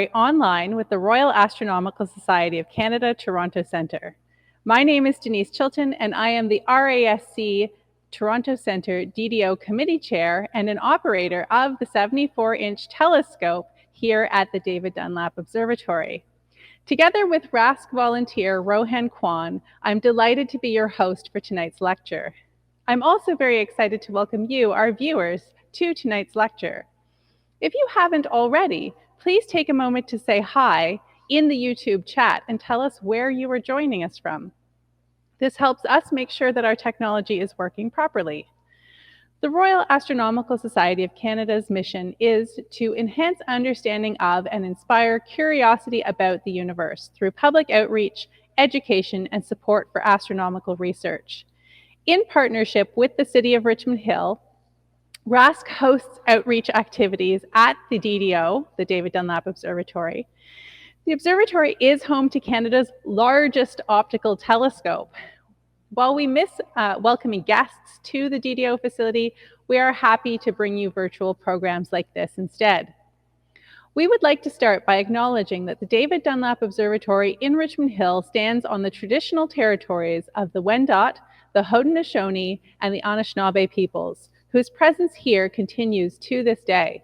Online with the Royal Astronomical Society of Canada, Toronto Centre. My name is Denise Chilton, and I am the RASC Toronto Centre DDO Committee Chair and an operator of the 74-inch telescope here at the David Dunlap Observatory. Together with RASC volunteer Rohan Kwan, I'm delighted to be your host for tonight's lecture. I'm also very excited to welcome you, our viewers, to tonight's lecture. If you haven't already, please take a moment to say hi in the YouTube chat and tell us where you are joining us from. This helps us make sure that our technology is working properly. The Royal Astronomical Society of Canada's mission is to enhance understanding of and inspire curiosity about the universe through public outreach, education, and support for astronomical research. In partnership with the City of Richmond Hill, RASC hosts outreach activities at the DDO, the David Dunlap Observatory. The observatory is home to Canada's largest optical telescope. While we miss welcoming guests to the DDO facility, we are happy to bring you virtual programs like this instead. We would like to start by acknowledging that the David Dunlap Observatory in Richmond Hill stands on the traditional territories of the Wendat, the Haudenosaunee, and the Anishinaabe peoples, whose presence here continues to this day.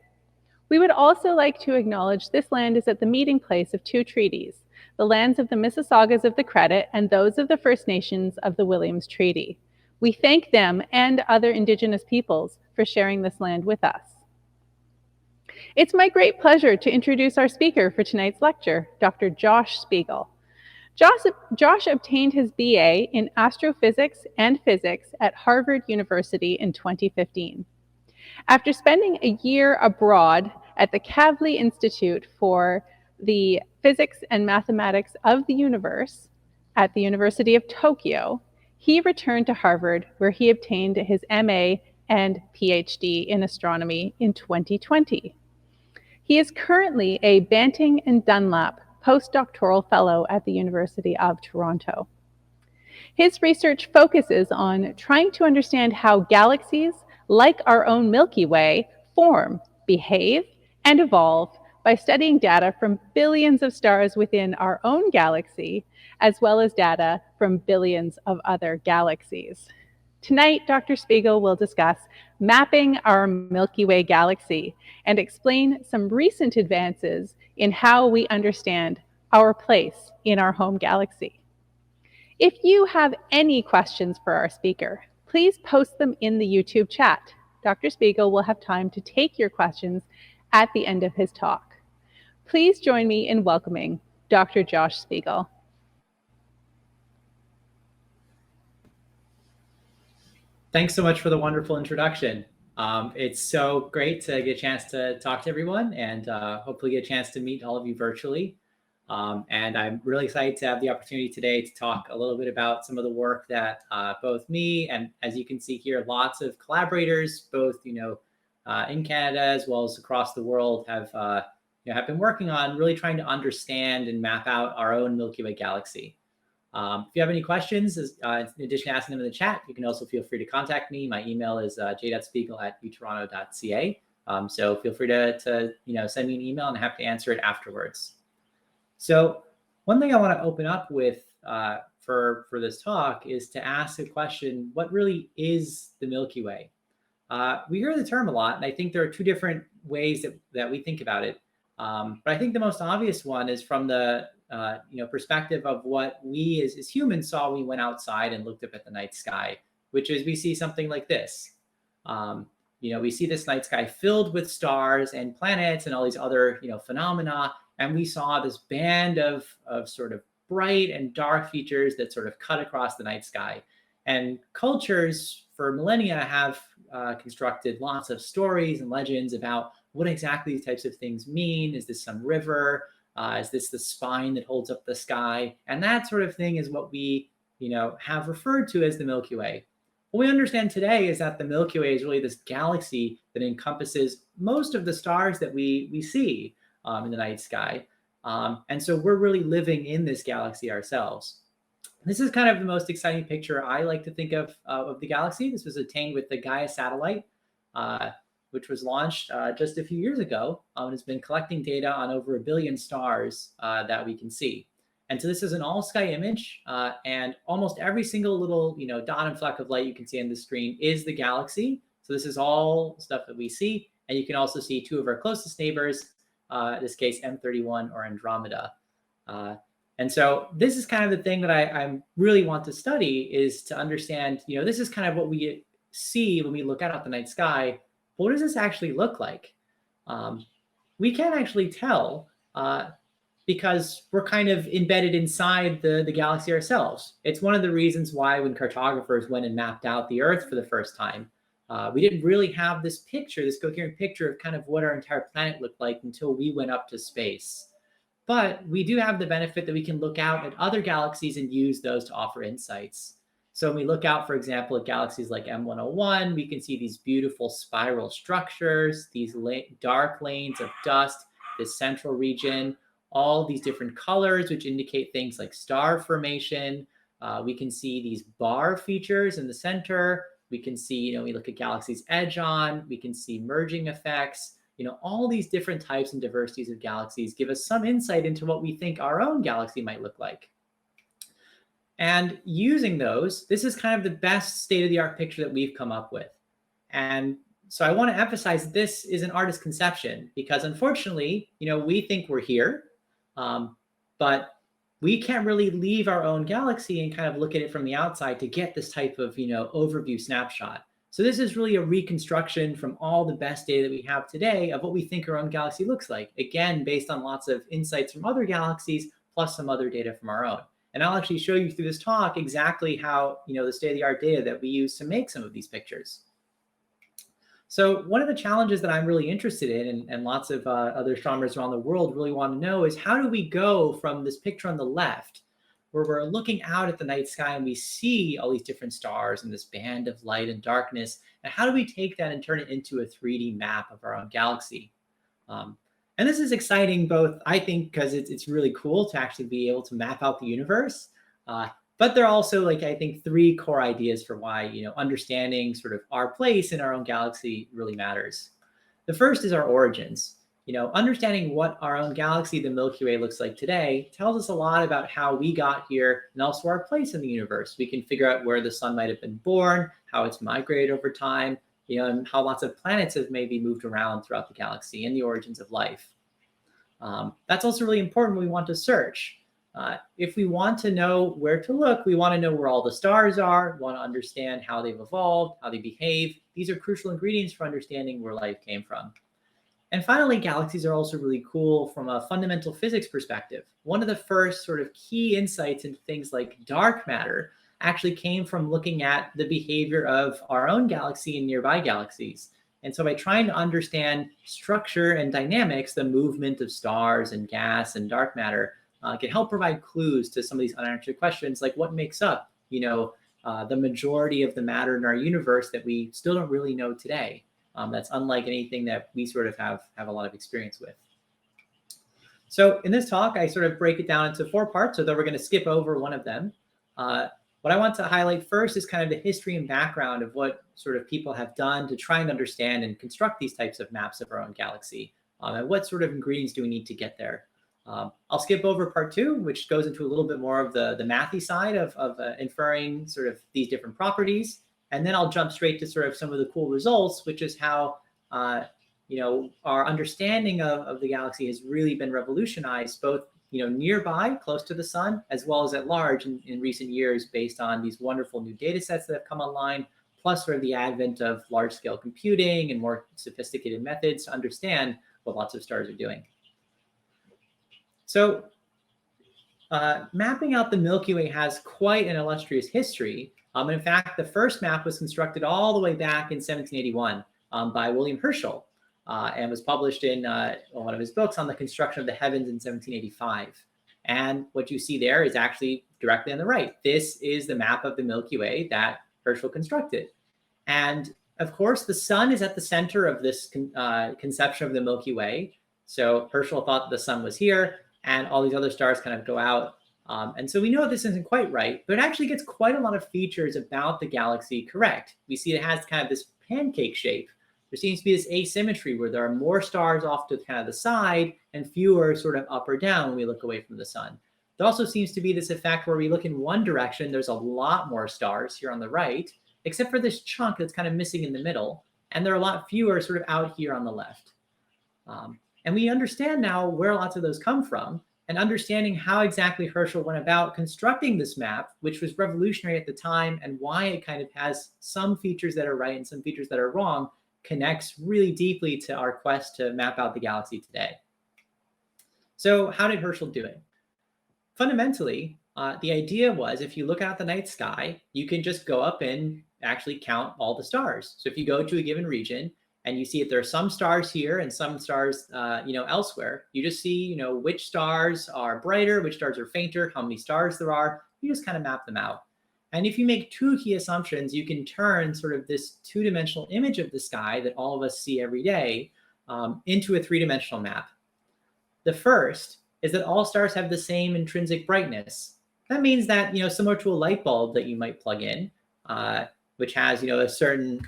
We would also like to acknowledge this land is at the meeting place of two treaties, the lands of the Mississaugas of the Credit and those of the First Nations of the Williams Treaty. We thank them and other Indigenous peoples for sharing this land with us. It's my great pleasure to introduce our speaker for tonight's lecture, Dr. Josh Speagle. Josh obtained his BA in astrophysics and physics at Harvard University in 2015. After spending a year abroad at the Kavli Institute for the Physics and Mathematics of the Universe at the University of Tokyo, he returned to Harvard, where he obtained his MA and PhD in astronomy in 2020. He is currently a Banting and Dunlap postdoctoral fellow at the University of Toronto. His research focuses on trying to understand how galaxies, like our own Milky Way, form, behave, and evolve by studying data from billions of stars within our own galaxy, as well as data from billions of other galaxies. Tonight, Dr. Speagle will discuss mapping our Milky Way galaxy and explain some recent advances in how we understand our place in our home galaxy. If you have any questions for our speaker, please post them in the YouTube chat. Dr. Speagle will have time to take your questions at the end of his talk. Please join me in welcoming Dr. Josh Speagle. Thanks so much for the wonderful introduction. It's so great to get a chance to talk to everyone and hopefully get a chance to meet all of you virtually. And I'm really excited to have the opportunity today to talk a little bit about some of the work that both me and, as you can see here, lots of collaborators, both in Canada as well as across the world, have been working on, really trying to understand and map out our own Milky Way galaxy. If you have any questions, in addition to asking them in the chat, you can also feel free to contact me. My email is j.speagle@utoronto.ca. So feel free to send me an email, and I'm happy to answer it afterwards. So one thing I want to open up with for this talk is to ask a question: what really is the Milky Way? We hear the term a lot, and I think there are two different ways that we think about it. But I think the most obvious one is from the perspective of what we as humans saw when we went outside and looked up at the night sky, which is we see something like this. We see this night sky filled with stars and planets and all these other phenomena, and we saw this band of sort of bright and dark features that sort of cut across the night sky. And cultures for millennia have constructed lots of stories and legends about what exactly these types of things mean. Is this some river? Is this the spine that holds up the sky? And that sort of thing is what we, have referred to as the Milky Way. What we understand today is that the Milky Way is really this galaxy that encompasses most of the stars that we see in the night sky. And so we're really living in this galaxy ourselves. This is kind of the most exciting picture I like to think of the galaxy. This was attained with the Gaia satellite, which was launched just a few years ago, and has been collecting data on over 1 billion stars that we can see. And so this is an all-sky image, and almost every single little dot and fleck of light you can see on the screen is the galaxy. So this is all stuff that we see, and you can also see two of our closest neighbors, in this case M31 or Andromeda. And so this is kind of the thing that I really want to study, is to understand, this is kind of what we see when we look out at the night sky. What does this actually look like? We can't actually tell because we're kind of embedded inside the galaxy ourselves. It's one of the reasons why when cartographers went and mapped out the Earth for the first time, we didn't really have this picture, this coherent picture of kind of what our entire planet looked like until we went up to space. But we do have the benefit that we can look out at other galaxies and use those to offer insights. So when we look out, for example, at galaxies like M101, we can see these beautiful spiral structures, these dark lanes of dust, this central region, all these different colors, which indicate things like star formation. We can see these bar features in the center. We can see, we look at galaxies edge-on, we can see merging effects. All these different types and diversities of galaxies give us some insight into what we think our own galaxy might look like. And using those, this is kind of the best state-of-the-art picture that we've come up with. And so I want to emphasize this is an artist's conception, because unfortunately, we think we're here, but we can't really leave our own galaxy and kind of look at it from the outside to get this type of, overview snapshot. So this is really a reconstruction from all the best data that we have today of what we think our own galaxy looks like. Again, based on lots of insights from other galaxies, plus some other data from our own. And I'll actually show you through this talk exactly how, the state-of-the-art data that we use to make some of these pictures. So one of the challenges that I'm really interested in, and lots of other astronomers around the world really want to know, is how do we go from this picture on the left, where we're looking out at the night sky and we see all these different stars and this band of light and darkness, and how do we take that and turn it into a 3D map of our own galaxy? And this is exciting, both, I think, because it's really cool to actually be able to map out the universe, but there are also, I think, 3 core ideas for why, understanding sort of our place in our own galaxy really matters. The first is our origins. Understanding what our own galaxy, the Milky Way, looks like today tells us a lot about how we got here and also our place in the universe. We can figure out where the sun might have been born, how it's migrated over time, and how lots of planets have maybe moved around throughout the galaxy and the origins of life. That's also really important when we want to search. If we want to know where to look, we want to know where all the stars are, we want to understand how they've evolved, how they behave. These are crucial ingredients for understanding where life came from. And finally, galaxies are also really cool from a fundamental physics perspective. One of the first sort of key insights into things like dark matter actually came from looking at the behavior of our own galaxy and nearby galaxies. And so by trying to understand structure and dynamics, the movement of stars and gas and dark matter can help provide clues to some of these unanswered questions, like what makes up, the majority of the matter in our universe that we still don't really know today. That's unlike anything that we sort of have a lot of experience with. So in this talk, I sort of break it down into 4 parts, although we're going to skip over one of them. What I want to highlight first is kind of the history and background of what sort of people have done to try and understand and construct these types of maps of our own galaxy, and what sort of ingredients do we need to get there. I'll skip over part 2, which goes into a little bit more of the mathy side of inferring sort of these different properties. And then I'll jump straight to sort of some of the cool results, which is how, our understanding of the galaxy has really been revolutionized, both, nearby, close to the sun, as well as at large in recent years, based on these wonderful new data sets that have come online, plus sort of the advent of large-scale computing and more sophisticated methods to understand what lots of stars are doing. So mapping out the Milky Way has quite an illustrious history. In fact, the first map was constructed all the way back in 1781 by William Herschel, and was published in one of his books on the construction of the heavens in 1785. And what you see there is actually directly on the right. This is the map of the Milky Way that Herschel constructed. And of course, the sun is at the center of this conception of the Milky Way. So Herschel thought the sun was here, and all these other stars kind of go out. And so we know this isn't quite right, but it actually gets quite a lot of features about the galaxy correct. We see it has kind of this pancake shape, There seems to be this asymmetry where there are more stars off to kind of the side and fewer sort of up or down when we look away from the sun. There also seems to be this effect where we look in one direction, there's a lot more stars here on the right, except for this chunk that's kind of missing in the middle. And there are a lot fewer sort of out here on the left. And we understand now where lots of those come from, and understanding how exactly Herschel went about constructing this map, which was revolutionary at the time, and why it kind of has some features that are right and some features that are wrong, connects really deeply to our quest to map out the galaxy today. So how did Herschel do it? Fundamentally, the idea was if you look out the night sky, you can just go up and actually count all the stars. So if you go to a given region and you see if there are some stars here and some stars elsewhere, you just see which stars are brighter, which stars are fainter, how many stars there are. You just kind of map them out. And if you make two key assumptions, you can turn sort of this two-dimensional image of the sky that all of us see every day into a three-dimensional map. The first is that all stars have the same intrinsic brightness. That means that, similar to a light bulb that you might plug in, which has, a certain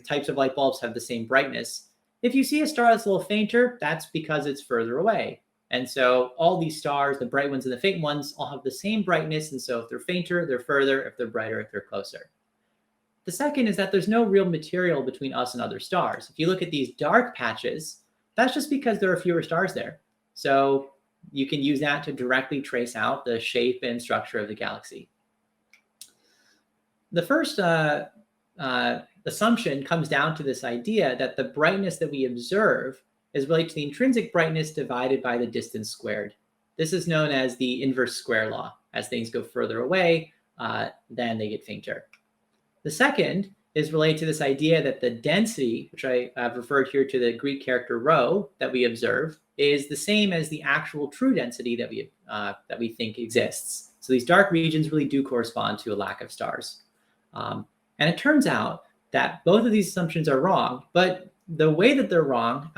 types of light bulbs have the same brightness. If you see a star that's a little fainter, that's because it's further away. And so all these stars, the bright ones and the faint ones, all have the same brightness. And so if they're fainter, they're further. If they're brighter, if they're closer. The second is that there's no real material between us and other stars. If you look at these dark patches, that's just because there are fewer stars there. So you can use that to directly trace out the shape and structure of the galaxy. The first assumption comes down to this idea that the brightness that we observe is related to the intrinsic brightness divided by the distance squared. This is known as the inverse square law. As things go further away, then they get fainter. The second is related to this idea that the density, which I have referred here to the Greek character rho that we observe, is the same as the actual true density that we think exists. So these dark regions really do correspond to a lack of stars. And it turns out that both of these assumptions are wrong, but the way that they're wrong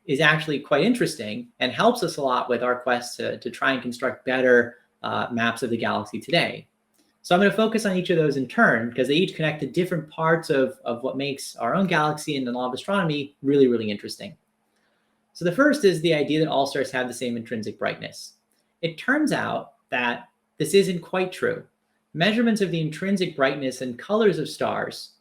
is actually quite interesting and helps us a lot with our quest to try and construct better maps of the galaxy today. So I'm going to focus on each of those in turn because they each connect to different parts of what makes our own galaxy and the law of astronomy really, really interesting. So the first is the idea that all stars have the same intrinsic brightness. It turns out that this isn't quite true. Measurements of the intrinsic brightness and colors of stars,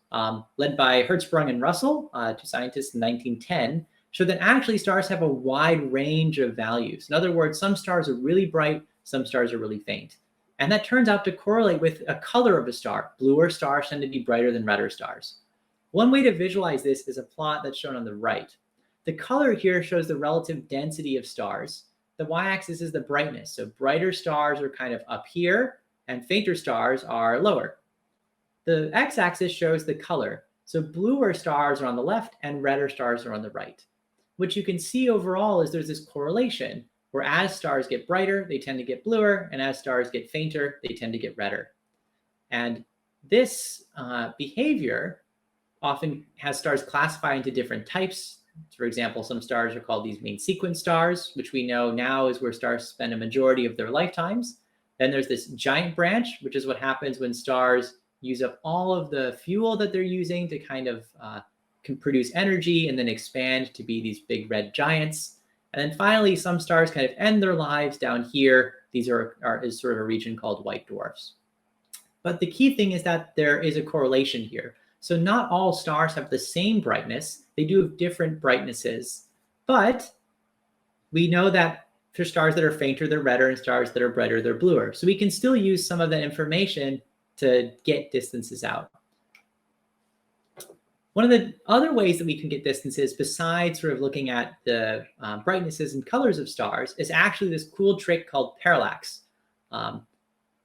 led by Hertzsprung and Russell, two scientists in 1910, showed that actually stars have a wide range of values. In other words, some stars are really bright, some stars are really faint. And that turns out to correlate with a color of a star. Bluer stars tend to be brighter than redder stars. One way to visualize this is a plot that's shown on the right. The color here shows the relative density of stars. The y-axis is the brightness. So brighter stars are kind of up here, and fainter stars are lower. The x-axis shows the color. So bluer stars are on the left and redder stars are on the right. What you can see overall is there's this correlation where as stars get brighter, they tend to get bluer, and as stars get fainter, they tend to get redder. And this behavior often has stars classified into different types. For example, some stars are called these main sequence stars, which we know now is where stars spend a majority of their lifetimes. Then there's this giant branch, which is what happens when stars use up all of the fuel that they're using to kind of can produce energy and then expand to be these big red giants. And then finally, some stars kind of end their lives down here. These is sort of a region called white dwarfs. But the key thing is that there is a correlation here. So not all stars have the same brightness. They do have different brightnesses. But we know that for stars that are fainter, they're redder, and stars that are brighter, they're bluer. So we can still use some of that information to get distances out. One of the other ways that we can get distances, besides sort of looking at the brightnesses and colors of stars, is actually this cool trick called parallax,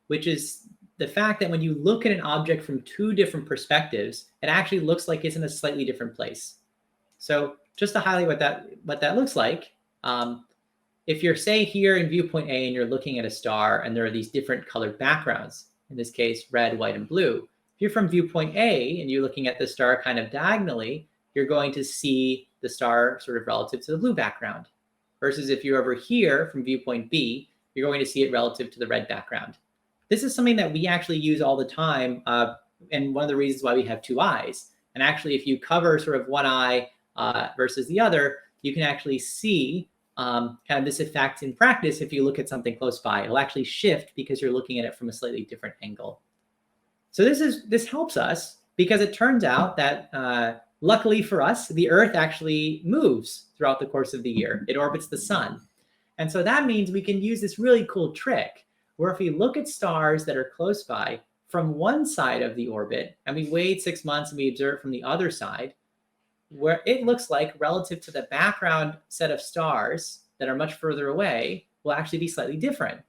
which is the fact that when you look at an object from two different perspectives, it actually looks like it's in a slightly different place. So just to highlight what that looks like, if you're, say, here in viewpoint A and you're looking at a star and there are these different colored backgrounds, in this case, red, white, and blue. If you're from viewpoint A and you're looking at the star kind of diagonally, you're going to see the star sort of relative to the blue background. Versus if you're over here from viewpoint B, you're going to see it relative to the red background. This is something that we actually use all the time, and one of the reasons why we have two eyes. And actually, if you cover sort of one eye versus the other, you can actually see kind of this effect in practice. If you look at something close by, it'll actually shift because you're looking at it from a slightly different angle. So this helps us because it turns out that luckily for us, the Earth actually moves throughout the course of the year. It orbits the sun. And so that means we can use this really cool trick where if we look at stars that are close by from one side of the orbit and we wait 6 months and we observe from the other side, where it looks like relative to the background set of stars that are much further away will actually be slightly different.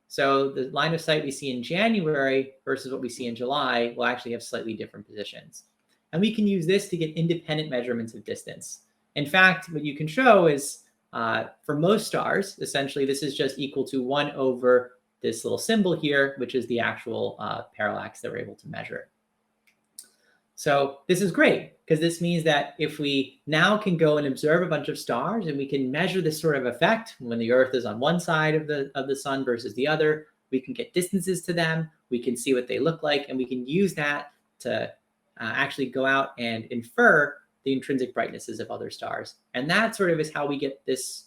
So the line of sight we see in January versus what we see in July will actually have slightly different positions. And we can use this to get independent measurements of distance. In fact, what you can show is for most stars, essentially, this is just equal to 1 over this little symbol here, which is the actual parallax that we're able to measure. So this is great because this means that if we now can go and observe a bunch of stars and we can measure this sort of effect when the Earth is on one side of the sun versus the other, we can get distances to them, we can see what they look like, and we can use that to actually go out and infer the intrinsic brightnesses of other stars. And that sort of is how we get this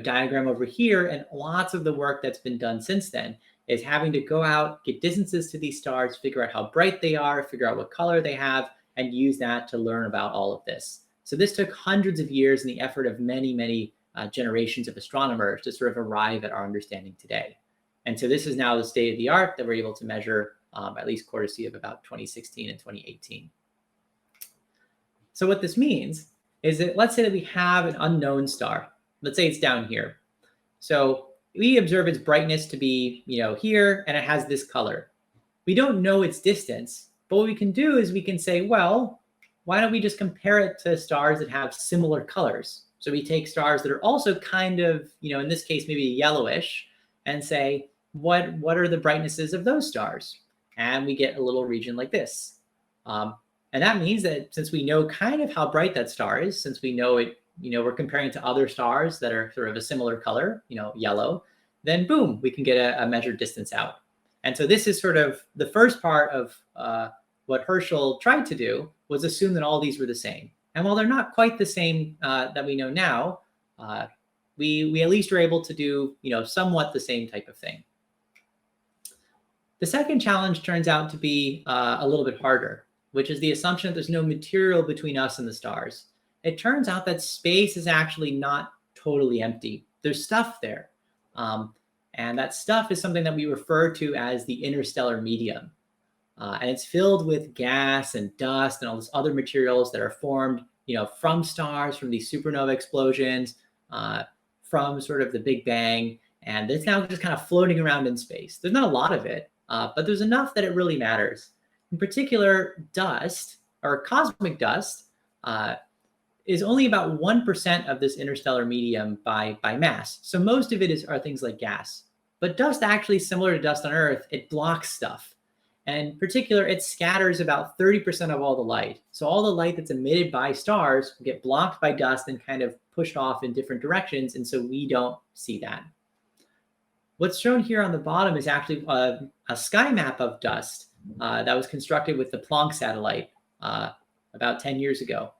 diagram over here. And lots of the work that's been done since then is having to go out, get distances to these stars, figure out how bright they are, figure out what color they have, and use that to learn about all of this. So this took hundreds of years and the effort of many, many generations of astronomers to sort of arrive at our understanding today. And so this is now the state of the art that we're able to measure, at least courtesy of about 2016 and 2018. So what this means is that let's say that we have an unknown star. Let's say it's down here. So we observe its brightness to be, here, and it has this color. We don't know its distance, but what we can do is we can say, well, why don't we just compare it to stars that have similar colors? So we take stars that are also kind of, in this case, maybe yellowish, and say, what are the brightnesses of those stars? And we get a little region like this. And that means that since we know kind of how bright that star is, since we know it, we're comparing to other stars that are sort of a similar color, yellow, then boom, we can get a measured distance out. And so this is sort of the first part of what Herschel tried to do, was assume that all these were the same. And while they're not quite the same that we know now, we at least are able to do somewhat the same type of thing. The second challenge turns out to be a little bit harder, which is the assumption that there's no material between us and the stars. It turns out that space is actually not totally empty. There's stuff there. And that stuff is something that we refer to as the interstellar medium. And it's filled with gas and dust and all these other materials that are formed, from stars, from these supernova explosions, from sort of the Big Bang. And it's now just kind of floating around in space. There's not a lot of it, but there's enough that it really matters. In particular, dust, or cosmic dust, is only about 1% of this interstellar medium by mass. So most of it are things like gas. But dust, actually similar to dust on Earth, it blocks stuff. And in particular, it scatters about 30% of all the light. So all the light that's emitted by stars will get blocked by dust and kind of pushed off in different directions. And so we don't see that. What's shown here on the bottom is actually a sky map of dust that was constructed with the Planck satellite about 10 years ago.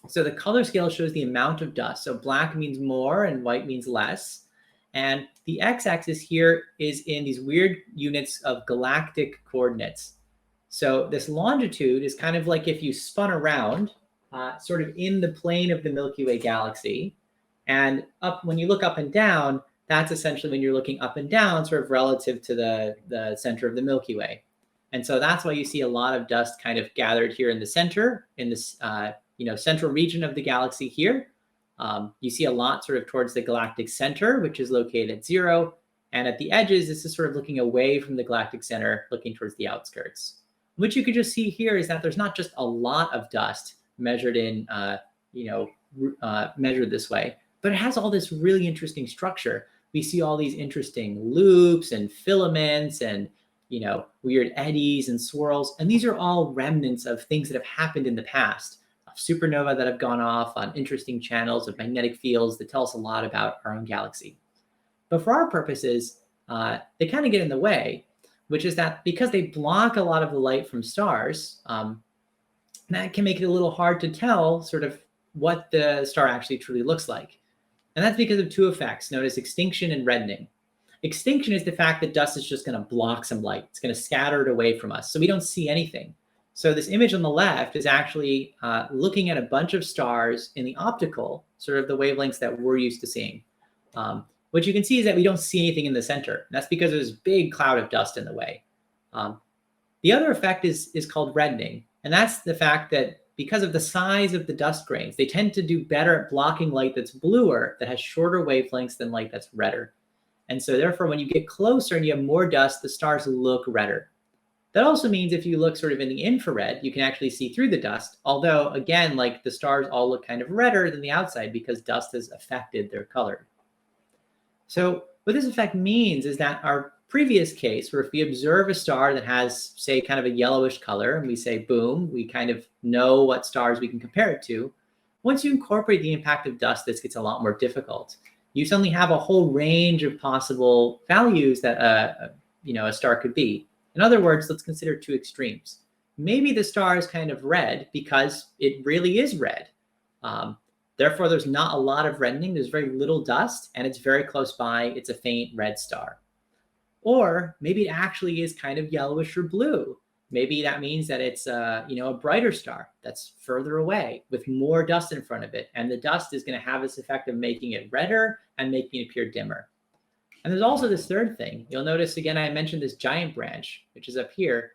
So the color scale shows the amount of dust. So black means more and white means less. And the x-axis here is in these weird units of galactic coordinates. So this longitude is kind of like if you spun around sort of in the plane of the Milky Way galaxy. And when you look up and down, that's essentially when you're looking up and down sort of relative to the center of the Milky Way. And so that's why you see a lot of dust kind of gathered here in the center, in this central region of the galaxy here. You see a lot sort of towards the galactic center, which is located at 0. And at the edges, this is sort of looking away from the galactic center, looking towards the outskirts. What you could just see here is that there's not just a lot of dust measured in, measured this way, but it has all this really interesting structure. We see all these interesting loops and filaments and weird eddies and swirls. And these are all remnants of things that have happened in the past, of supernova that have gone off on interesting channels of magnetic fields that tell us a lot about our own galaxy. But for our purposes, they kind of get in the way, which is that because they block a lot of the light from stars, And that can make it a little hard to tell sort of what the star actually truly looks like. And that's because of two effects known as extinction and reddening. Extinction is the fact that dust is just going to block some light. It's going to scatter it away from us, so we don't see anything. So this image on the left is actually looking at a bunch of stars in the optical, sort of the wavelengths that we're used to seeing. What you can see is that we don't see anything in the center. And that's because there's a big cloud of dust in the way. The other effect is called reddening. And that's the fact that because of the size of the dust grains, they tend to do better at blocking light that's bluer, that has shorter wavelengths than light that's redder. And so therefore, when you get closer and you have more dust, the stars look redder. That also means if you look sort of in the infrared, you can actually see through the dust. Although again, like the stars all look kind of redder than the outside because dust has affected their color. So what this effect means is that our previous case, where if we observe a star that has, say, kind of a yellowish color, and we say, boom, we kind of know what stars we can compare it to. Once you incorporate the impact of dust, this gets a lot more difficult. You suddenly have a whole range of possible values that a star could be. In other words, let's consider two extremes. Maybe the star is kind of red because it really is red. Therefore, there's not a lot of reddening. There's very little dust, and it's very close by. It's a faint red star. Or maybe it actually is kind of yellowish or blue. Maybe that means that it's a brighter star that's further away with more dust in front of it. And the dust is going to have this effect of making it redder and making it appear dimmer. And there's also this third thing. You'll notice, again, I mentioned this giant branch, which is up here.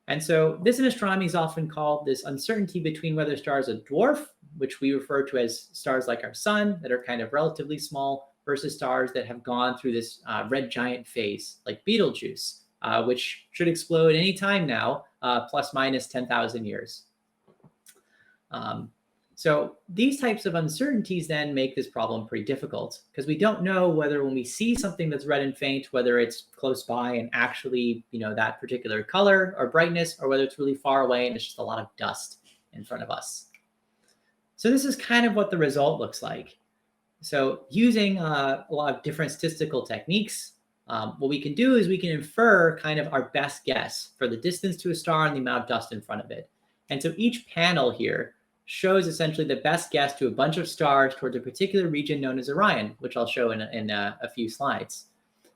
And so this in astronomy is often called this uncertainty between whether a star is a dwarf, which we refer to as stars like our sun that are kind of relatively small, versus stars that have gone through this red giant phase, like Betelgeuse, which should explode any time now, plus minus 10,000 years. So these types of uncertainties then make this problem pretty difficult because we don't know whether when we see something that's red and faint, whether it's close by and actually, that particular color or brightness, or whether it's really far away and it's just a lot of dust in front of us. So this is kind of what the result looks like. So using a lot of different statistical techniques, what we can do is we can infer kind of our best guess for the distance to a star and the amount of dust in front of it. And so each panel here shows essentially the best guess to a bunch of stars towards a particular region known as Orion, which I'll show in a few slides.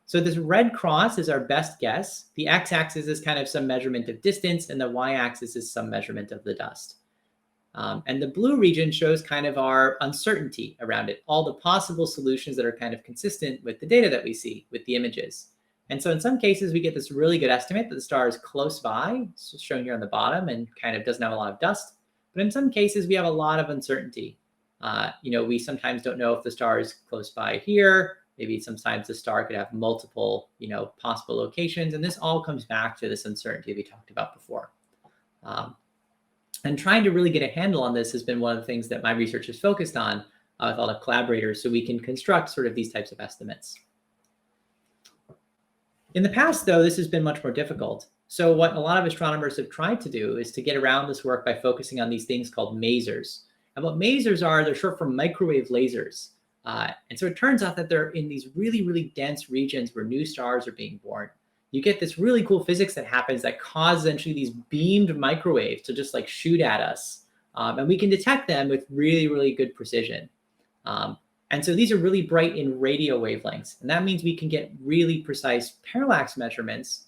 So this red cross is our best guess. The x-axis is kind of some measurement of distance, and the y-axis is some measurement of the dust. And the blue region shows kind of our uncertainty around it, all the possible solutions that are kind of consistent with the data that we see with the images. And so in some cases, we get this really good estimate that the star is close by, so shown here on the bottom, and kind of doesn't have a lot of dust. But in some cases, we have a lot of uncertainty. We sometimes don't know if the star is close by here. Maybe sometimes the star could have multiple, possible locations. And this all comes back to this uncertainty we talked about before. And trying to really get a handle on this has been one of the things that my research has focused on with all the collaborators, so we can construct sort of these types of estimates. In the past, though, this has been much more difficult. So what a lot of astronomers have tried to do is to get around this work by focusing on these things called masers. And what masers are, they're short for microwave lasers. And so it turns out that they're in these really, really dense regions where new stars are being born. You get this really cool physics that happens that causes essentially these beamed microwaves to just like shoot at us. And we can detect them with really, really good precision. And so these are really bright in radio wavelengths. And that means we can get really precise parallax measurements.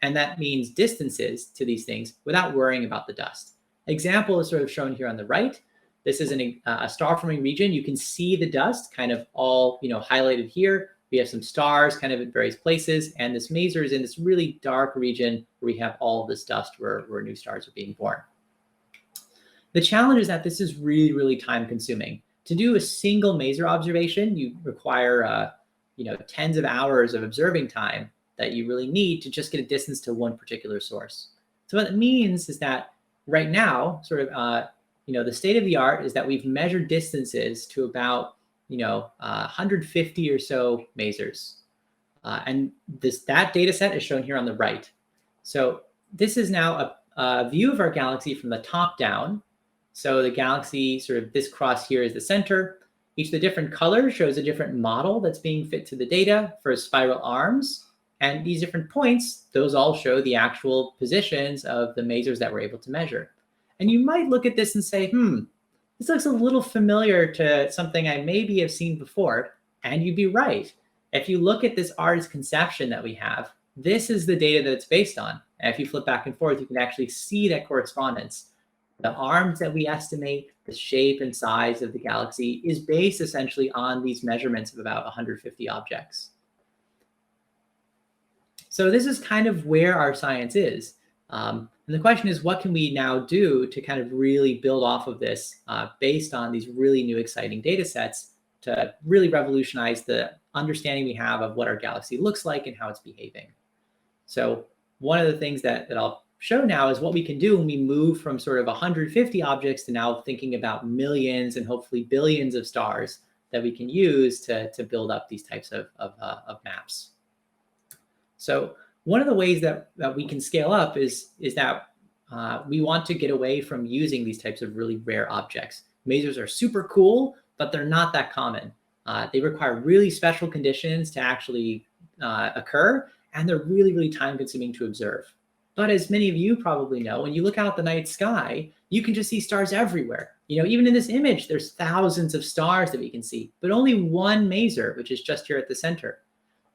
And that means distances to these things without worrying about the dust. Example is sort of shown here on the right. This is a star-forming region. You can see the dust kind of all highlighted here. We have some stars kind of in various places. And this maser is in this really dark region where we have all of this dust where new stars are being born. The challenge is that this is really, really time consuming. To do a single maser observation, you require tens of hours of observing time that you really need to just get a distance to one particular source. So what it means is that right now, sort of, the state of the art is that we've measured distances to about 150 or so masers. And that data set is shown here on the right. So this is now a view of our galaxy from the top down. So the galaxy, sort of this cross here is the center. Each of the different colors shows a different model that's being fit to the data for spiral arms. And these different points, those all show the actual positions of the masers that we're able to measure. And you might look at this and say, this looks a little familiar to something I maybe have seen before. And you'd be right. If you look at this artist conception that we have, this is the data that it's based on. And if you flip back and forth, you can actually see that correspondence. The arms that we estimate, the shape and size of the galaxy is based essentially on these measurements of about 150 objects. So this is kind of where our science is. And the question is, what can we now do to kind of really build off of this based on these really new exciting data sets to really revolutionize the understanding we have of what our galaxy looks like and how it's behaving. So one of the things that I'll show now is what we can do when we move from sort of 150 objects to now thinking about millions and hopefully billions of stars that we can use to build up these types of maps. So one of the ways that we can scale up is that we want to get away from using these types of really rare objects. Masers are super cool, but they're not that common. They require really special conditions to actually occur, and they're really, really time consuming to observe. But as many of you probably know, when you look out at the night sky, you can just see stars everywhere. Even in this image, there's thousands of stars that we can see, but only one maser, which is just here at the center.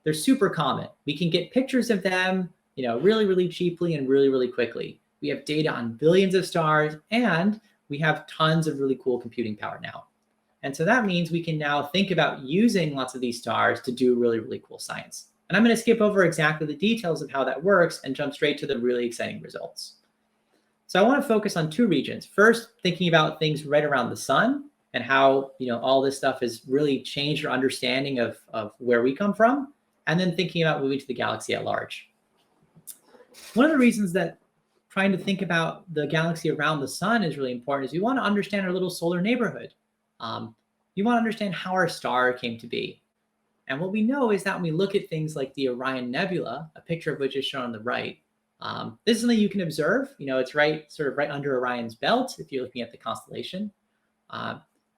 They're super common. We can get pictures of them, really, really cheaply and really, really quickly. We have data on billions of stars, and we have tons of really cool computing power now. And so that means we can now think about using lots of these stars to do really, really cool science. And I'm going to skip over exactly the details of how that works and jump straight to the really exciting results. So I want to focus on two regions. First, thinking about things right around the sun and how all this stuff has really changed our understanding of where we come from, and then thinking about moving to the galaxy at large. One of the reasons that trying to think about the galaxy around the sun is really important is we want to understand our little solar neighborhood. You want to understand how our star came to be. And what we know is that when we look at things like the Orion Nebula, a picture of which is shown on the right, this is something you can observe. It's sort of right under Orion's belt if you're looking at the constellation.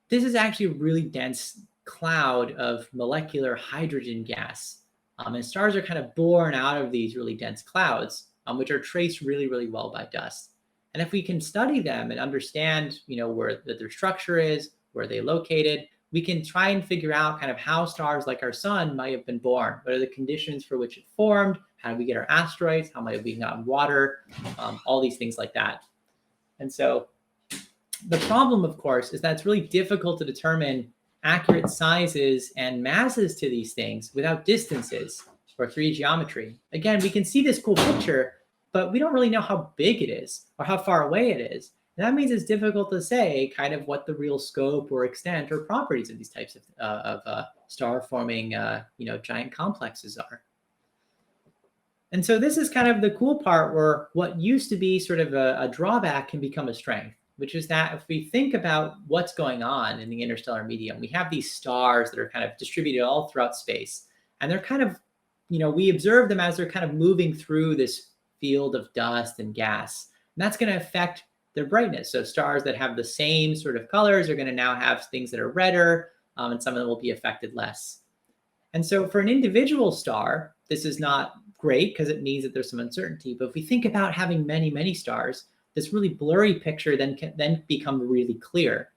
This is actually a really dense cloud of molecular hydrogen gas. And stars are kind of born out of these really dense clouds, which are traced really, really well by dust. And if we can study them and understand, where their structure is, where they're located, we can try and figure out kind of how stars like our sun might have been born. What are the conditions for which it formed? How do we get our asteroids? How might we have gotten water? All these things like that. And so the problem, of course, is that it's really difficult to determine accurate sizes and masses to these things without distances or 3D geometry. Again, we can see this cool picture, but we don't really know how big it is or how far away it is. And that means it's difficult to say kind of what the real scope or extent or properties of these types of star-forming, giant complexes are. And so this is kind of the cool part where what used to be sort of a drawback can become a strength, which is that if we think about what's going on in the interstellar medium, we have these stars that are kind of distributed all throughout space. And they're kind of, we observe them as they're kind of moving through this field of dust and gas. And that's going to affect their brightness. So stars that have the same sort of colors are going to now have things that are redder, and some of them will be affected less. And so for an individual star, this is not great because it means that there's some uncertainty. But if we think about having many, many stars, this really blurry picture can become really clear.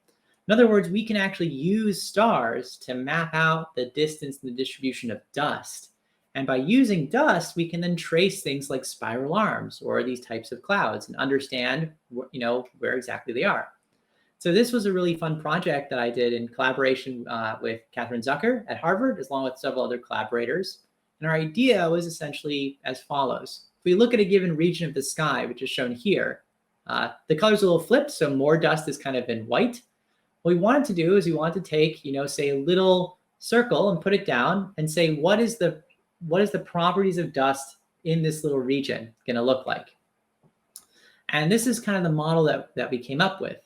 In other words, we can actually use stars to map out the distance and the distribution of dust. And by using dust, we can then trace things like spiral arms or these types of clouds and understand, where exactly they are. So this was a really fun project that I did in collaboration with Catherine Zucker at Harvard, along with several other collaborators. And our idea was essentially as follows. If we look at a given region of the sky, which is shown here, the colors are a little flipped, so more dust is kind of in white. What we wanted to do is we wanted to take, say a little circle and put it down and say, what is the properties of dust in this little region going to look like? And this is kind of the model that we came up with.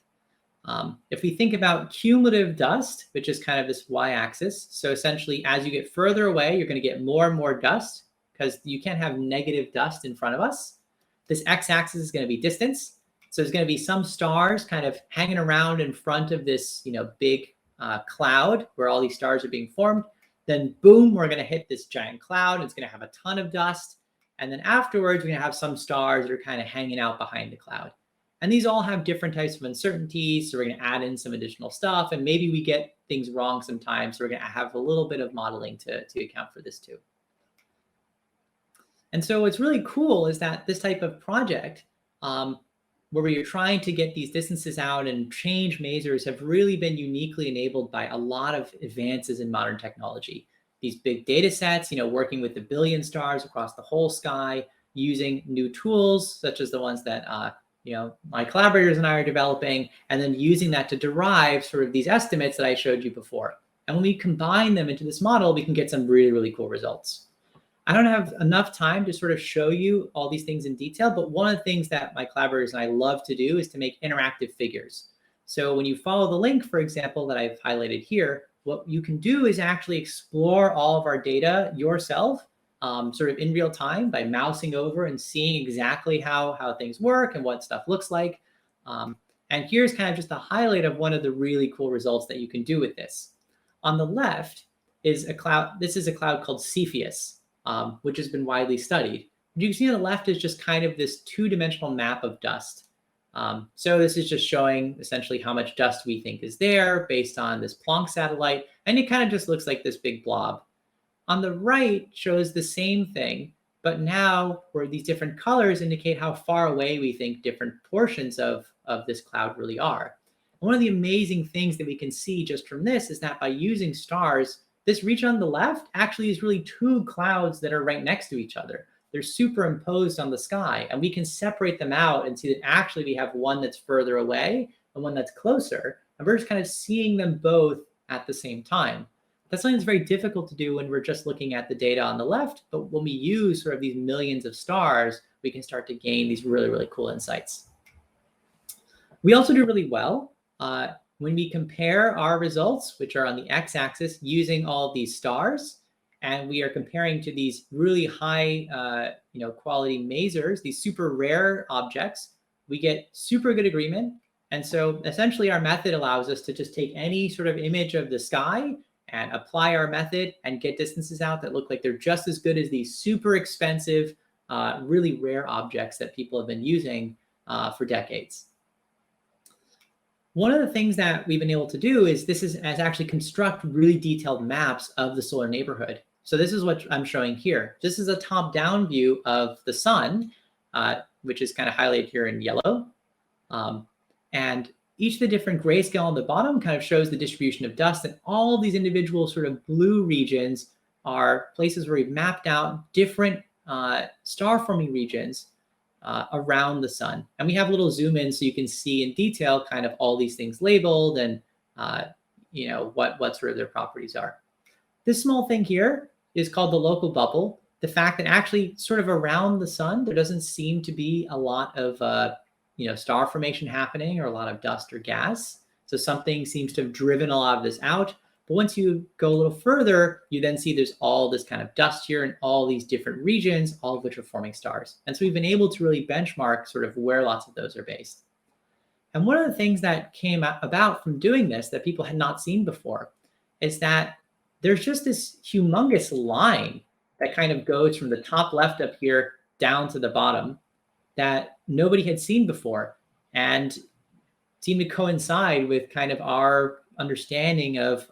If we think about cumulative dust, which is kind of this y-axis, so essentially as you get further away, you're going to get more and more dust because you can't have negative dust in front of us. This x-axis is going to be distance. So there's going to be some stars kind of hanging around in front of this, big cloud where all these stars are being formed. Then boom, we're going to hit this giant cloud. It's going to have a ton of dust. And then afterwards, we're going to have some stars that are kind of hanging out behind the cloud. And these all have different types of uncertainties. So we're going to add in some additional stuff, and maybe we get things wrong sometimes. So we're going to have a little bit of modeling to account for this too. And so what's really cool is that this type of project, where you're trying to get these distances out and change masers, have really been uniquely enabled by a lot of advances in modern technology. These big data sets, working with the billion stars across the whole sky, using new tools such as the ones that my collaborators and I are developing, and then using that to derive sort of these estimates that I showed you before. And when we combine them into this model, we can get some really, really cool results. I don't have enough time to sort of show you all these things in detail, but one of the things that my collaborators and I love to do is to make interactive figures. So when you follow the link, for example, that I've highlighted here, what you can do is actually explore all of our data yourself, sort of in real time, by mousing over and seeing exactly how things work and what stuff looks like. And here's kind of just a highlight of one of the really cool results that you can do with this. On the left is a cloud. This is a cloud called Cepheus, which has been widely studied. You can see on the left is just kind of this two-dimensional map of dust. So this is just showing essentially how much dust we think is there based on this Planck satellite, and it kind of just looks like this big blob. On the right shows the same thing, but now where these different colors indicate how far away we think different portions of this cloud really are. And one of the amazing things that we can see just from this is that by using stars, this region on the left actually is really two clouds that are right next to each other. They're superimposed on the sky, and we can separate them out and see that actually we have one that's further away and one that's closer. And we're just kind of seeing them both at the same time. That's something that's very difficult to do when we're just looking at the data on the left, but when we use sort of these millions of stars, we can start to gain these really, really cool insights. We also do really well when we compare our results, which are on the x-axis, using all of these stars, and we are comparing to these really high quality masers, these super rare objects, we get super good agreement. And so essentially our method allows us to just take any sort of image of the sky and apply our method and get distances out that look like they're just as good as these super expensive, really rare objects that people have been using for decades. One of the things that we've been able to do is actually construct really detailed maps of the solar neighborhood. So this is what I'm showing here. This is a top-down view of the sun, which is kind of highlighted here in yellow. And each of the different grayscale on the bottom kind of shows the distribution of dust, and all of these individual sort of blue regions are places where we've mapped out different star-forming regions around the sun. And we have a little zoom in so you can see in detail kind of all these things labeled and what sort of their properties are. This small thing here is called the local bubble. The fact that actually sort of around the sun, there doesn't seem to be a lot of star formation happening or a lot of dust or gas. So something seems to have driven a lot of this out. But once you go a little further, you then see there's all this kind of dust here in all these different regions, all of which are forming stars. And so we've been able to really benchmark sort of where lots of those are based. And one of the things that came about from doing this that people had not seen before is that there's just this humongous line that kind of goes from the top left up here down to the bottom that nobody had seen before and seemed to coincide with kind of our understanding of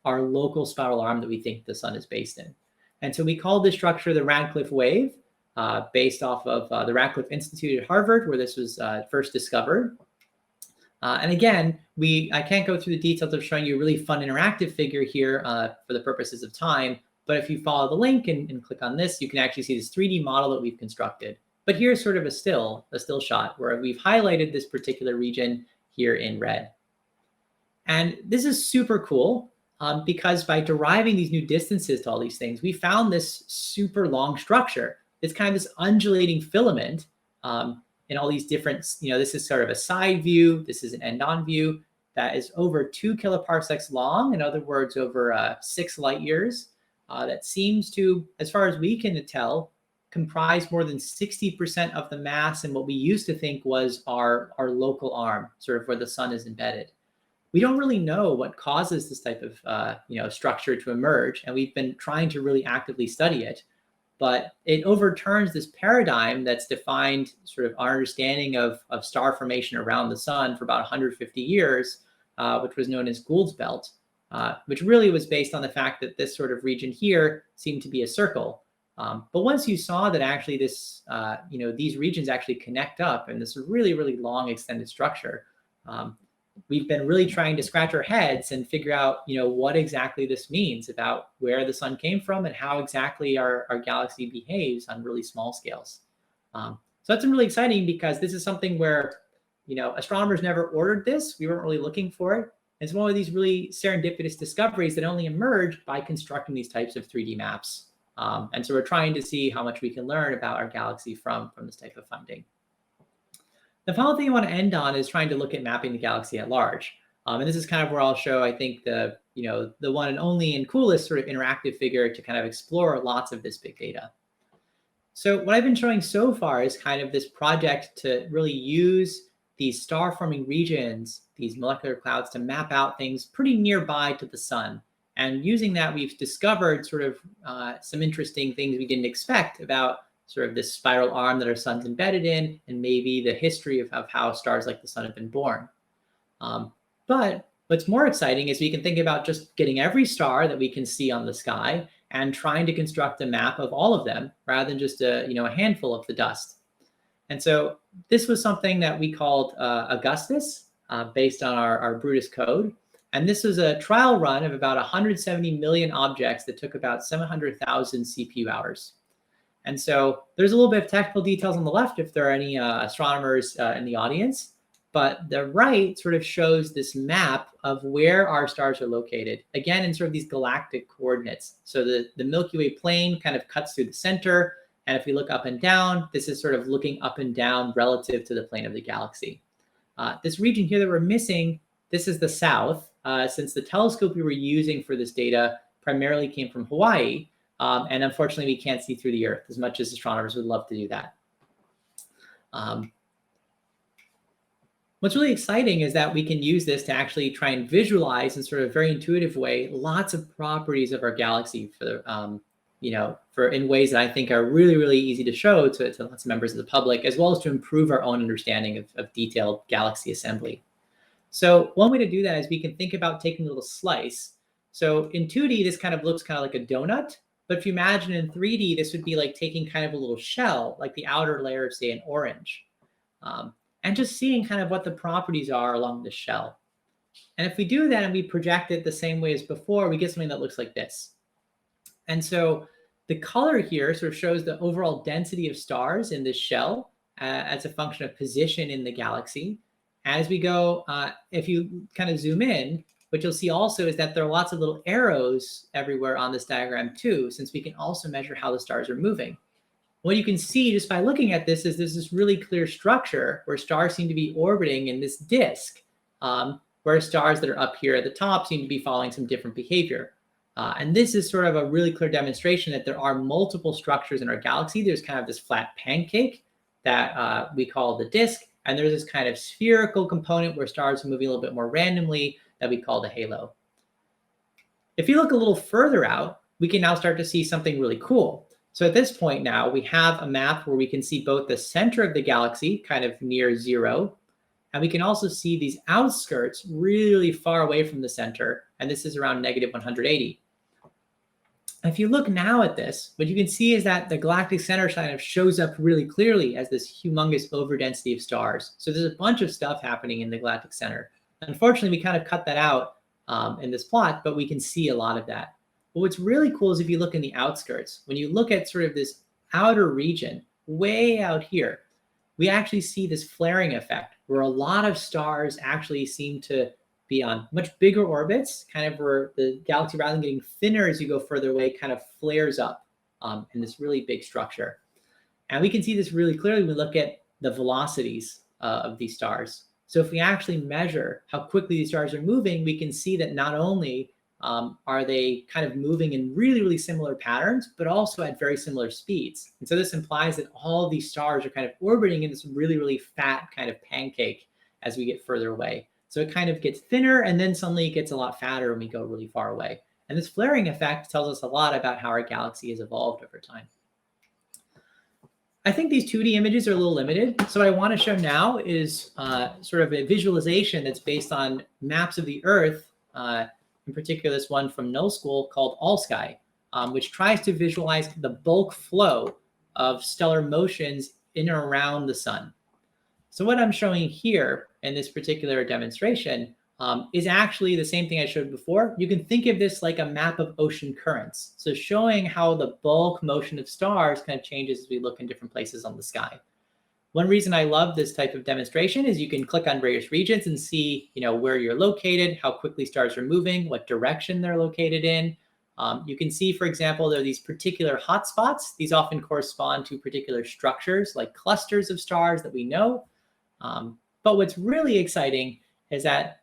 our local spiral arm that we think the sun is based in. And so we called this structure the Radcliffe wave, based off of the Radcliffe Institute at Harvard, where this was first discovered. And again, I can't go through the details of showing you a really fun interactive figure here for the purposes of time, but if you follow the link and click on this, you can actually see this 3D model that we've constructed. But here's sort of a still shot where we've highlighted this particular region here in red. And this is super cool because by deriving these new distances to all these things, we found this super long structure. It's kind of this undulating filament in all these different, this is sort of a side view. This is an end-on view that is over 2 kiloparsecs long. In other words, over 6 light years. That seems to, as far as we can tell, comprise more than 60% of the mass in what we used to think was our local arm, sort of where the sun is embedded. We don't really know what causes this type of structure to emerge, and we've been trying to really actively study it. but it overturns this paradigm that's defined sort of our understanding of star formation around the sun for about 150 years, which was known as Gould's belt, which really was based on the fact that this sort of region here seemed to be a circle. But once you saw that actually this, these regions actually connect up in this really, really long extended structure, we've been really trying to scratch our heads and figure out, what exactly this means about where the sun came from and how exactly our galaxy behaves on really small scales. So that's really exciting because this is something where, astronomers never ordered this. We weren't really looking for it. It's one of these really serendipitous discoveries that only emerged by constructing these types of 3D maps. And so we're trying to see how much we can learn about our galaxy from this type of finding. The final thing I want to end on is trying to look at mapping the galaxy at large. And this is kind of where I'll show, I think, the one and only and coolest sort of interactive figure to kind of explore lots of this big data. So what I've been showing so far is kind of this project to really use these star-forming regions, these molecular clouds, to map out things pretty nearby to the sun. And using that, we've discovered sort of some interesting things we didn't expect about sort of this spiral arm that our sun's embedded in, and maybe the history of how stars like the sun have been born. But what's more exciting is we can think about just getting every star that we can see on the sky and trying to construct a map of all of them rather than just a handful of the dust. And so this was something that we called Augustus, based on our Brutus code. And this was a trial run of about 170 million objects that took about 700,000 CPU hours. And so there's a little bit of technical details on the left if there are any astronomers in the audience. But the right sort of shows this map of where our stars are located, again, in sort of these galactic coordinates. So the Milky Way plane kind of cuts through the center. And if we look up and down, this is sort of looking up and down relative to the plane of the galaxy. This region here that we're missing, this is the south, since the telescope we were using for this data primarily came from Hawaii. And unfortunately, we can't see through the Earth as much as astronomers would love to do that. What's really exciting is that we can use this to actually try and visualize in sort of a very intuitive way lots of properties of our galaxy for in ways that I think are really, really easy to show to lots of members of the public, as well as to improve our own understanding of detailed galaxy assembly. So one way to do that is we can think about taking a little slice. So in 2D, this kind of looks kind of like a donut. But if you imagine in 3D, this would be like taking kind of a little shell, like the outer layer of, say, an orange, and just seeing kind of what the properties are along the shell. And if we do that and we project it the same way as before, we get something that looks like this. And so the color here sort of shows the overall density of stars in this shell as a function of position in the galaxy. As we go, if you kind of zoom in, what you'll see also is that there are lots of little arrows everywhere on this diagram too, since we can also measure how the stars are moving. What you can see just by looking at this is there's this really clear structure where stars seem to be orbiting in this disk, where stars that are up here at the top seem to be following some different behavior. And this is sort of a really clear demonstration that there are multiple structures in our galaxy. There's kind of this flat pancake that we call the disk, and there's this kind of spherical component where stars are moving a little bit more randomly that we call the halo. If you look a little further out, we can now start to see something really cool. So at this point now, we have a map where we can see both the center of the galaxy, kind of near 0, and we can also see these outskirts really far away from the center, and this is around -180. If you look now at this, what you can see is that the galactic center kind of shows up really clearly as this humongous overdensity of stars. So there's a bunch of stuff happening in the galactic center. Unfortunately, we kind of cut that out in this plot, but we can see a lot of that. But what's really cool is if you look in the outskirts, when you look at sort of this outer region, way out here, we actually see this flaring effect where a lot of stars actually seem to be on much bigger orbits, kind of where the galaxy, rather than getting thinner as you go further away, kind of flares up in this really big structure. And we can see this really clearly when we look at the velocities of these stars. So if we actually measure how quickly these stars are moving, we can see that not only are they kind of moving in really, really similar patterns, but also at very similar speeds. And so this implies that all of these stars are kind of orbiting in this really, really fat kind of pancake as we get further away. So it kind of gets thinner and then suddenly it gets a lot fatter when we go really far away. And this flaring effect tells us a lot about how our galaxy has evolved over time. I think these 2D images are a little limited. So what I want to show now is sort of a visualization that's based on maps of the Earth, in particular this one from Null School called All Sky, which tries to visualize the bulk flow of stellar motions in and around the sun. So what I'm showing here in this particular demonstration is actually the same thing I showed before. You can think of this like a map of ocean currents. So showing how the bulk motion of stars kind of changes as we look in different places on the sky. One reason I love this type of demonstration is you can click on various regions and see, where you're located, how quickly stars are moving, what direction they're located in. You can see, for example, there are these particular hotspots. These often correspond to particular structures like clusters of stars that we know. But what's really exciting is that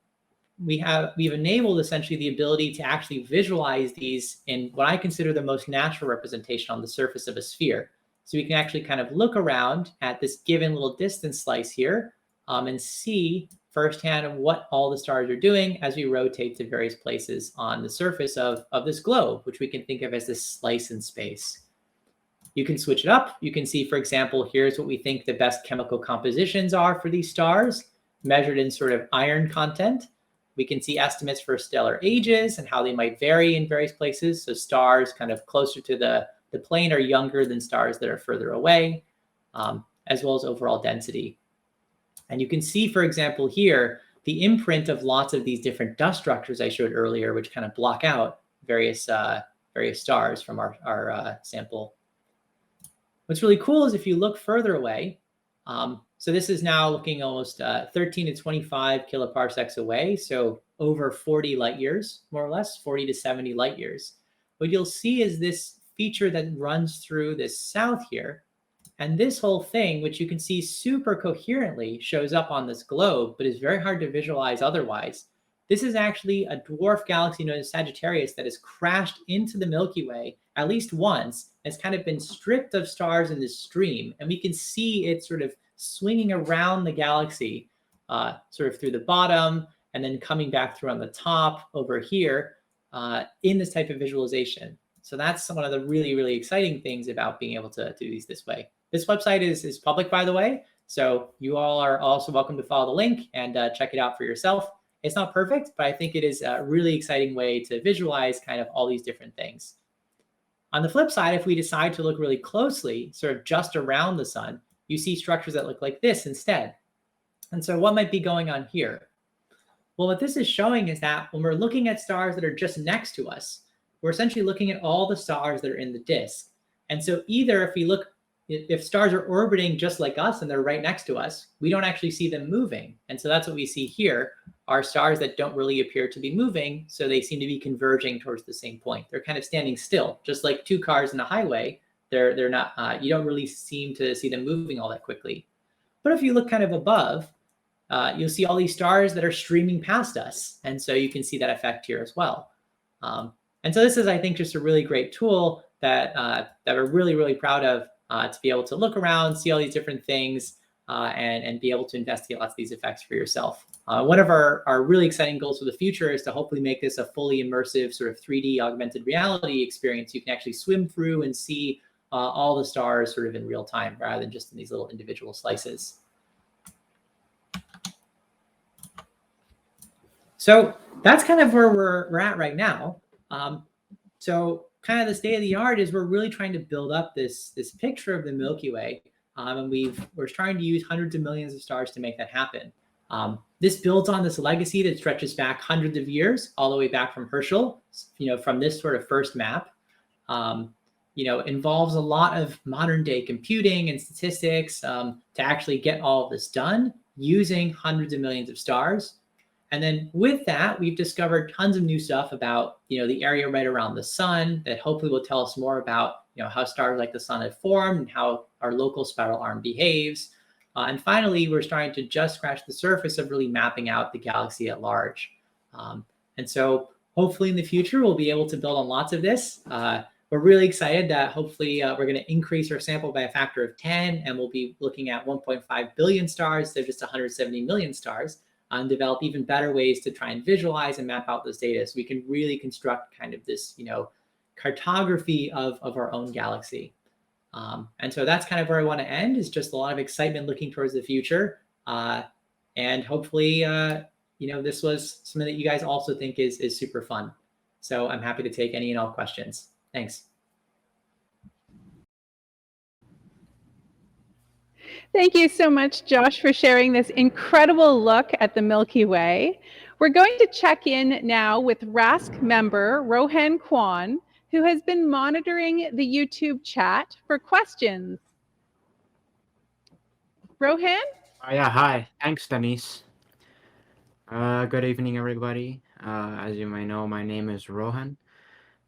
we've enabled essentially the ability to actually visualize these in what I consider the most natural representation on the surface of a sphere. So we can actually kind of look around at this given little distance slice here and see firsthand what all the stars are doing as we rotate to various places on the surface of this globe, which we can think of as this slice in space. You can switch it up. You can see, for example, here's what we think the best chemical compositions are for these stars, measured in sort of iron content. We can see estimates for stellar ages and how they might vary in various places. So stars kind of closer to the plane are younger than stars that are further away, as well as overall density. And you can see, for example, here, the imprint of lots of these different dust structures I showed earlier, which kind of block out various stars from our sample. What's really cool is if you look further away, so this is now looking almost 13 to 25 kiloparsecs away, so over 40 light years, more or less, 40 to 70 light years. What you'll see is this feature that runs through this south here, and this whole thing, which you can see super coherently, shows up on this globe, but is very hard to visualize otherwise. This is actually a dwarf galaxy known as Sagittarius that has crashed into the Milky Way at least once. It's kind of been stripped of stars in this stream, and we can see it sort of swinging around the galaxy, sort of through the bottom, and then coming back through on the top over here in this type of visualization. So that's one of the really, really exciting things about being able to do these this way. This website is public, by the way, so you all are also welcome to follow the link and check it out for yourself. It's not perfect, but I think it is a really exciting way to visualize kind of all these different things. On the flip side, if we decide to look really closely, sort of just around the sun, you see structures that look like this instead. And so what might be going on here? Well, what this is showing is that when we're looking at stars that are just next to us, we're essentially looking at all the stars that are in the disk. And so either if stars are orbiting just like us and they're right next to us, we don't actually see them moving. And so that's what we see here are stars that don't really appear to be moving. So they seem to be converging towards the same point. They're kind of standing still, just like two cars in a highway. They're not, you don't really seem to see them moving all that quickly. But if you look kind of above, you'll see all these stars that are streaming past us. And so you can see that effect here as well. And so this is, I think, just a really great tool that we're really, really proud of to be able to look around, see all these different things, and be able to investigate lots of these effects for yourself. One of our really exciting goals for the future is to hopefully make this a fully immersive sort of 3D augmented reality experience. You can actually swim through and see all the stars sort of in real time rather than just in these little individual slices. So that's kind of where we're at right now. So kind of the state of the art is we're really trying to build up this picture of the Milky Way. And we're trying to use hundreds of millions of stars to make that happen. This builds on this legacy that stretches back hundreds of years, all the way back from Herschel, from this sort of first map. Involves a lot of modern day computing and statistics to actually get all of this done using hundreds of millions of stars. And then with that, we've discovered tons of new stuff about, the area right around the sun that hopefully will tell us more about, how stars like the sun have formed and how our local spiral arm behaves. And finally, we're starting to just scratch the surface of really mapping out the galaxy at large. And so hopefully in the future, we'll be able to build on lots of this. We're really excited that hopefully we're going to increase our sample by a factor of 10, and we'll be looking at 1.5 billion stars instead of just 170 million stars. And develop even better ways to try and visualize and map out this data so we can really construct kind of this, cartography of our own galaxy. And so that's kind of where I want to end, is just a lot of excitement looking towards the future. And hopefully, this was something that you guys also think is super fun. So I'm happy to take any and all questions. Thanks. Thank you so much, Josh, for sharing this incredible look at the Milky Way. We're going to check in now with RASC member Rohan Kwan, who has been monitoring the YouTube chat for questions. Rohan? Yeah, hi. Thanks, Denise. Good evening, everybody. As you may know, my name is Rohan.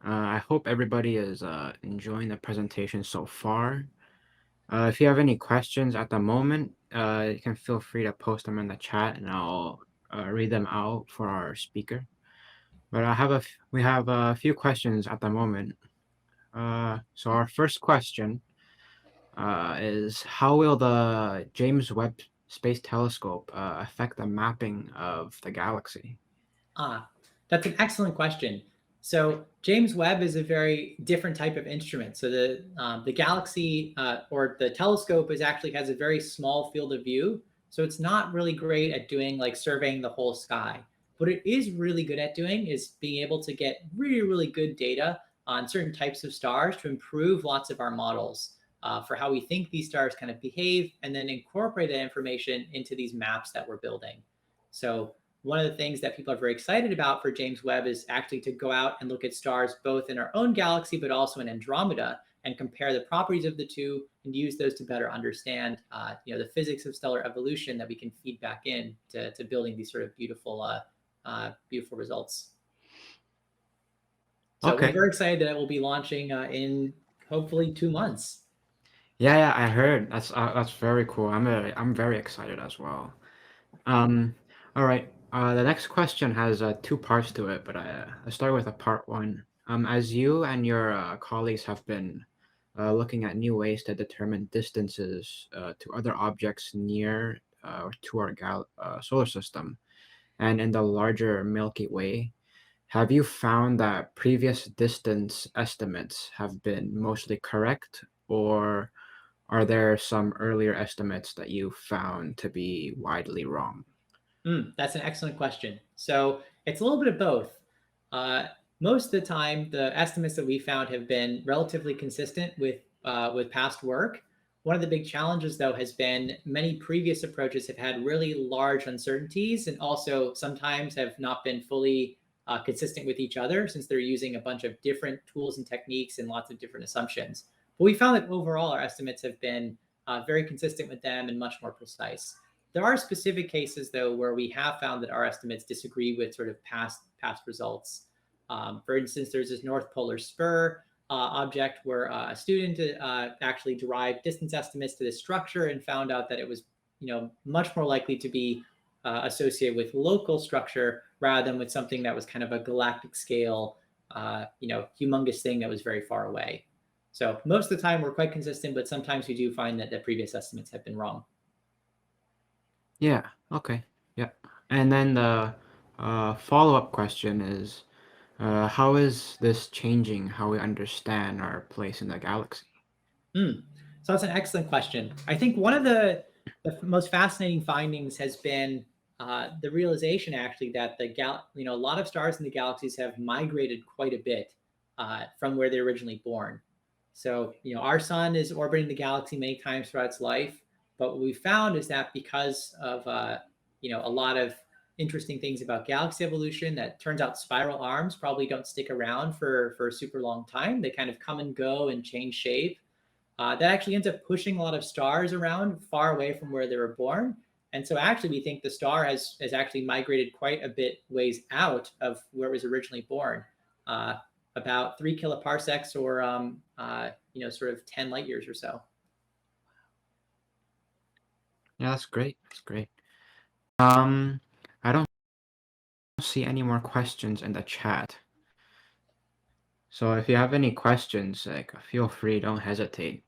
I hope everybody is enjoying the presentation so far. If you have any questions at the moment, you can feel free to post them in the chat, and I'll read them out for our speaker. But we have a few questions at the moment. So our first question is, how will the James Webb Space Telescope affect the mapping of the galaxy? That's an excellent question. So James Webb is a very different type of instrument. So the galaxy or the telescope actually has a very small field of view. So it's not really great at doing like surveying the whole sky. What it is really good at doing is being able to get really, really good data on certain types of stars to improve lots of our models for how we think these stars kind of behave, and then incorporate that information into these maps that we're building. So one of the things that people are very excited about for James Webb is actually to go out and look at stars both in our own galaxy, but also in Andromeda, and compare the properties of the two and use those to better understand the physics of stellar evolution that we can feed back in to building these sort of beautiful results. So Okay. We're very excited that it will be launching in hopefully 2 months. Yeah, I heard. That's very cool. I'm very excited as well. All right. The next question has two parts to it, but I'll start with a part one. As you and your colleagues have been looking at new ways to determine distances to other objects near to our solar system and in the larger Milky Way, have you found that previous distance estimates have been mostly correct, or are there some earlier estimates that you found to be widely wrong? That's an excellent question. So it's a little bit of both. Most of the time, the estimates that we found have been relatively consistent with past work. One of the big challenges, though, has been many previous approaches have had really large uncertainties, and also sometimes have not been fully consistent with each other, since they're using a bunch of different tools and techniques and lots of different assumptions. But we found that overall our estimates have been very consistent with them and much more precise. There are specific cases, though, where we have found that our estimates disagree with sort of past results. For instance, there's this North Polar Spur object where a student actually derived distance estimates to this structure and found out that it was, much more likely to be associated with local structure rather than with something that was kind of a galactic scale, humongous thing that was very far away. So most of the time we're quite consistent, but sometimes we do find that the previous estimates have been wrong. Yeah, okay. Yeah. And then the follow-up question is, how is this changing how we understand our place in the galaxy? So that's an excellent question. I think one of the most fascinating findings has been the realization, actually, that a lot of stars in the galaxies have migrated quite a bit from where they're originally born. So, our sun is orbiting the galaxy many times throughout its life, but what we found is that because of a lot of interesting things about galaxy evolution, that turns out spiral arms probably don't stick around for a super long time. They kind of come and go and change shape. That actually ends up pushing a lot of stars around far away from where they were born. And so actually we think the star has actually migrated quite a bit ways out of where it was originally born, about 3 kiloparsecs, or sort of 10 light years or so. Yeah, that's great. That's great. I don't see any more questions in the chat. So if you have any questions, feel free, don't hesitate.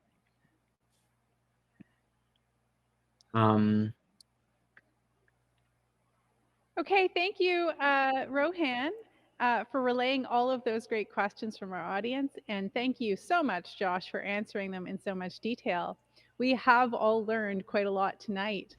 Okay, thank you, Rohan. for relaying all of those great questions from our audience. And thank you so much, Josh, for answering them in so much detail. We have all learned quite a lot tonight.